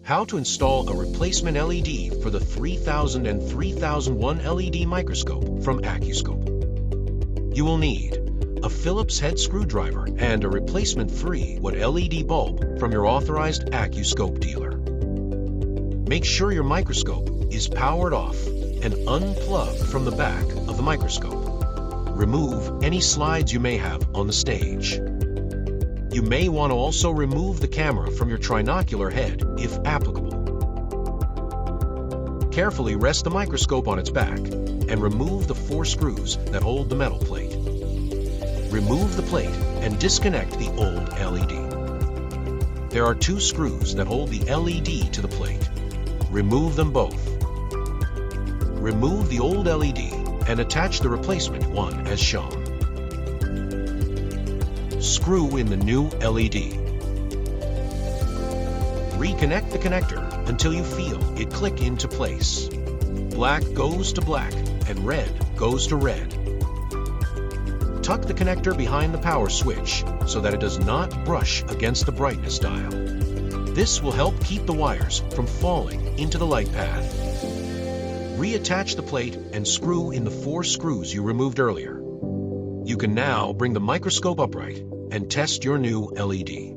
How to install a replacement LED for the 3000 and 3001 LED microscope from ACCU-SCOPE. You will need a Phillips head screwdriver and a replacement 3-watt LED bulb from your authorized ACCU-SCOPE dealer. Make sure your microscope is powered off and unplug from the back of the microscope. Remove any slides you may have on the stage. You may want to also remove the camera from your trinocular head if applicable. Carefully rest the microscope on its back and remove the 4 screws that hold the metal plate. Remove the plate and disconnect the old LED. There are 2 screws that hold the LED to the plate. Remove them both. Remove the old LED and attach the replacement one as shown. Screw in the new LED. Reconnect the connector until you feel it click into place. Black goes to black and red goes to red. Tuck the connector behind the power switch so that it does not brush against the brightness dial. This will help keep the wires from falling into the light path. Reattach the plate and screw in the 4 screws you removed earlier. You can now bring the microscope upright and test your new LED.